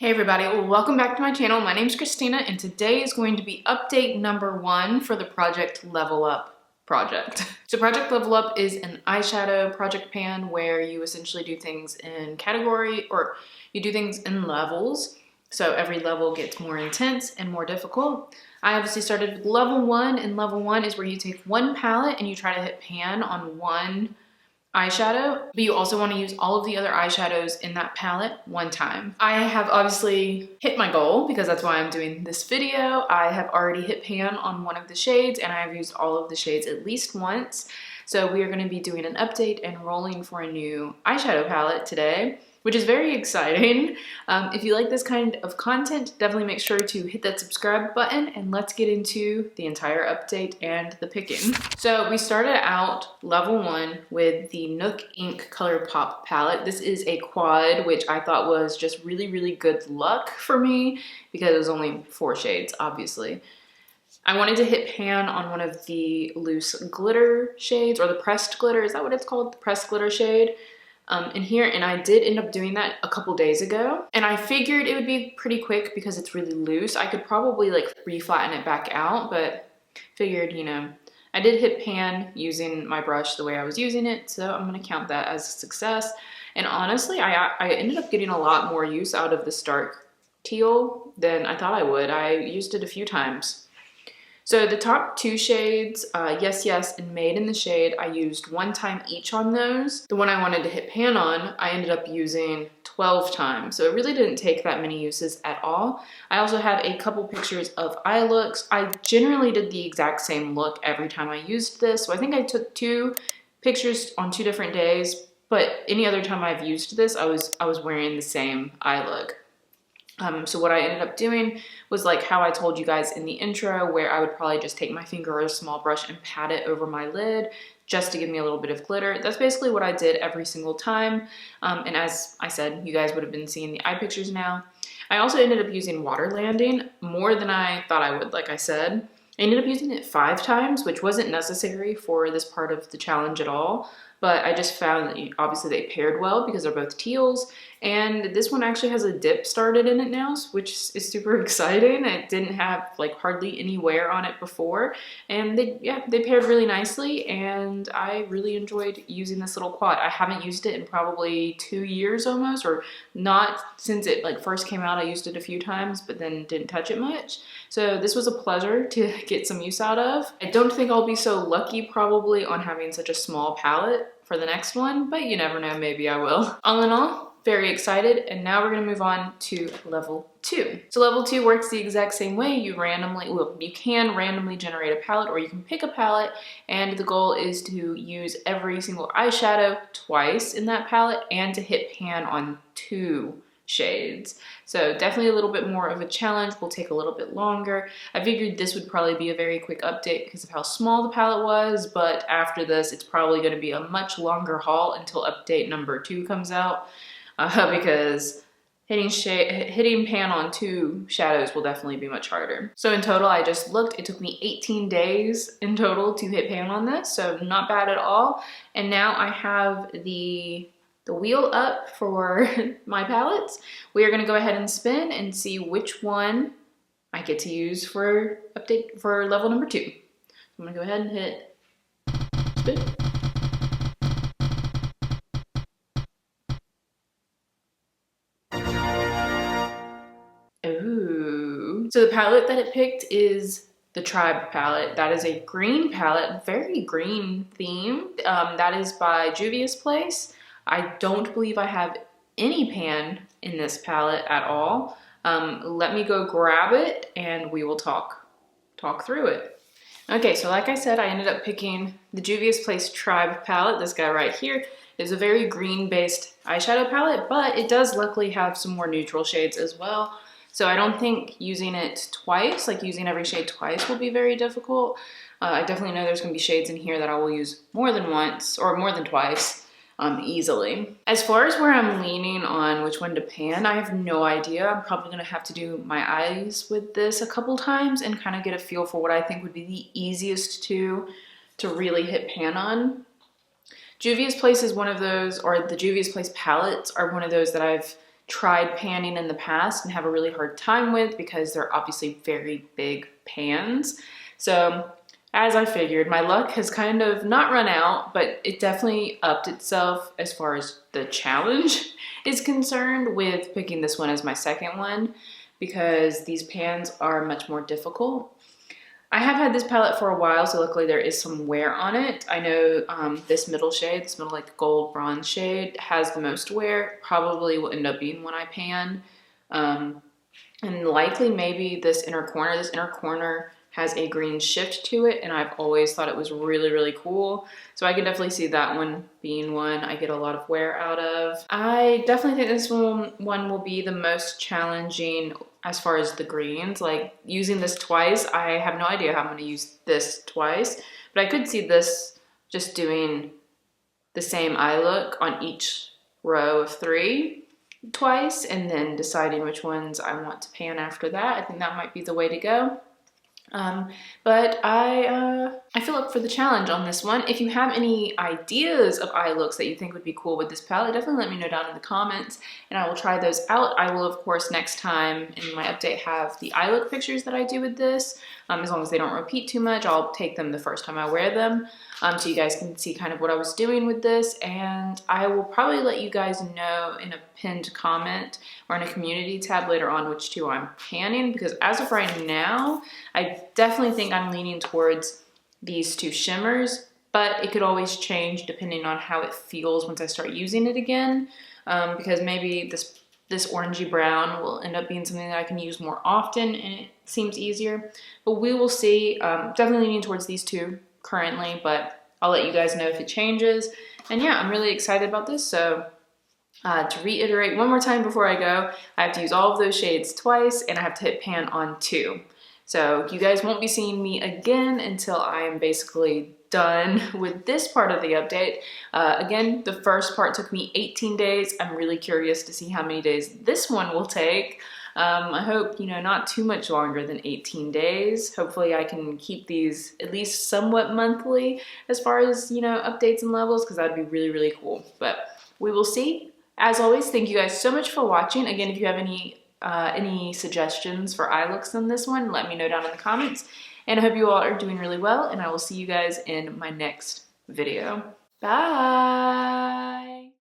Hey everybody, welcome back to my channel. My name is Christina and today is going to be update number 1 for the Project Level Up project. So Project Level Up is an eyeshadow project pan where you essentially do things in category, or you do things in levels. So every level gets more intense and more difficult. I obviously started with level 1, and level 1 is where you take one palette and you try to hit pan on one eyeshadow, but you also want to use all of the other eyeshadows in that palette one time. I have obviously hit my goal because that's why I'm doing this video. I have already hit pan on one of the shades and I have used all of the shades at least once. So we are going to be doing an update and rolling for a new eyeshadow palette today, which is very exciting. If you like this kind of content, definitely make sure to hit that subscribe button and let's get into the entire update and the picking. So we started out level 1 with the Nook Ink Colourpop palette. This is a quad, which I thought was just really good luck for me because it was only 4 shades, obviously. I wanted to hit pan on one of the loose glitter shades, or the pressed glitter, is that what it's called? The pressed glitter shade. In here, and I did end up doing that a couple days ago, and I figured it would be pretty quick because it's really loose. I could probably like reflatten it back out, but figured, you know, I did hit pan using my brush the way I was using it, so I'm gonna count that as a success. And honestly, I ended up getting a lot more use out of this dark teal than I thought I would. I used it a few times. So the top 2 shades, Yes Yes and Made in the Shade, I used 1 time each on those. The one I wanted to hit pan on, I ended up using 12 times. So it really didn't take that many uses at all. I also have a couple pictures of eye looks. I generally did the exact same look every time I used this. So I think I took 2 pictures on 2 different days, but any other time I've used this, I was wearing the same eye look. So what I ended up doing was like how I told you guys in the intro, where I would probably just take my finger or a small brush and pat it over my lid just to give me a little bit of glitter. That's basically what I did every single time. And as I said, you guys would have been seeing the eye pictures now. I also ended up using water landing more than I thought I would, like I said. I ended up using it 5 times, which wasn't necessary for this part of the challenge at all. But I just found that obviously they paired well because they're both teals. And this one actually has a dip started in it now, which is super exciting. It didn't have like hardly any wear on it before. And they paired really nicely, and I really enjoyed using this little quad. I haven't used it in probably 2 years almost, or not since it like first came out. I used it a few times, but then didn't touch it much. So this was a pleasure to get some use out of. I don't think I'll be so lucky probably on having such a small palette for the next one, but you never know, maybe I will. All in all, very excited, and now we're gonna move on to level 2. So level 2 works the exact same way. You can randomly generate a palette, or you can pick a palette, and the goal is to use every single eyeshadow twice in that palette and to hit pan on 2 shades. So definitely a little bit more of a challenge, will take a little bit longer. I figured this would probably be a very quick update because of how small the palette was, but after this it's probably going to be a much longer haul until update number 2 comes out, because hitting pan on 2 shadows will definitely be much harder. So in total, I just looked, it took me 18 days in total to hit pan on this, so not bad at all. And now I have the wheel up for my palettes. We are going to go ahead and spin and see which one I get to use for level number 2. I'm going to go ahead and hit spin. Ooh. So the palette that it picked is the Tribe palette. That is a green palette, very green theme. That is by Juvias place. I don't believe I have any pan in this palette at all. Let me go grab it and we will talk through it. Okay, so like I said, I ended up picking the Juvias Place Tribe palette. This guy right here is a very green-based eyeshadow palette, but it does luckily have some more neutral shades as well. So I don't think using it twice, like using every shade twice, will be very difficult. I definitely know there's gonna be shades in here that I will use more than once or more than twice. Easily. As far as where I'm leaning on which one to pan, I have no idea. I'm probably gonna have to do my eyes with this a couple times and kind of get a feel for what I think would be the easiest to really hit pan on. Juvia's Place is one of those, or the Juvia's Place palettes are one of those that I've tried panning in the past and have a really hard time with because they're obviously very big pans. So as I figured, my luck has kind of not run out, but it definitely upped itself as far as the challenge is concerned with picking this one as my second one, because these pans are much more difficult. I have had this palette for a while, so luckily there is some wear on it. I know this middle shade, this middle like gold bronze shade, has the most wear. Probably will end up being one I pan. And likely maybe this inner corner. This inner corner has a green shift to it, and I've always thought it was really, really cool. So I can definitely see that one being one I get a lot of wear out of. I definitely think this one will be the most challenging as far as the greens. Like using this twice, I have no idea how I'm gonna use this twice, but I could see this just doing the same eye look on each row of 3 twice and then deciding which ones I want to pan after that. I think that might be the way to go. But I feel up for the challenge on this one. If you have any ideas of eye looks that you think would be cool with this palette, definitely let me know down in the comments and I will try those out. I will, of course, next time in my update have the eye look pictures that I do with this. As long as they don't repeat too much, I'll take them the first time I wear them, so you guys can see kind of what I was doing with this. And I will probably let you guys know in a pinned comment or in a community tab later on which two I'm panning, because as of right now, I definitely think I'm leaning towards these 2 shimmers, but it could always change depending on how it feels once I start using it again, because maybe this orangey brown will end up being something that I can use more often and it seems easier, but we will see. Definitely leaning towards these 2 currently, but I'll let you guys know if it changes. And yeah, I'm really excited about this. So to reiterate one more time before I go, I have to use all of those shades twice and I have to hit pan on 2. So you guys won't be seeing me again until I am basically done with this part of the update. Again, the first part took me 18 days. I'm really curious to see how many days this one will take. I hope, not too much longer than 18 days. Hopefully I can keep these at least somewhat monthly as far as, updates and levels, because that'd be really, really cool. But we will see. As always, thank you guys so much for watching. Again, if you have any suggestions for eye looks on this one, let me know down in the comments. And I hope you all are doing really well, and I will see you guys in my next video. Bye!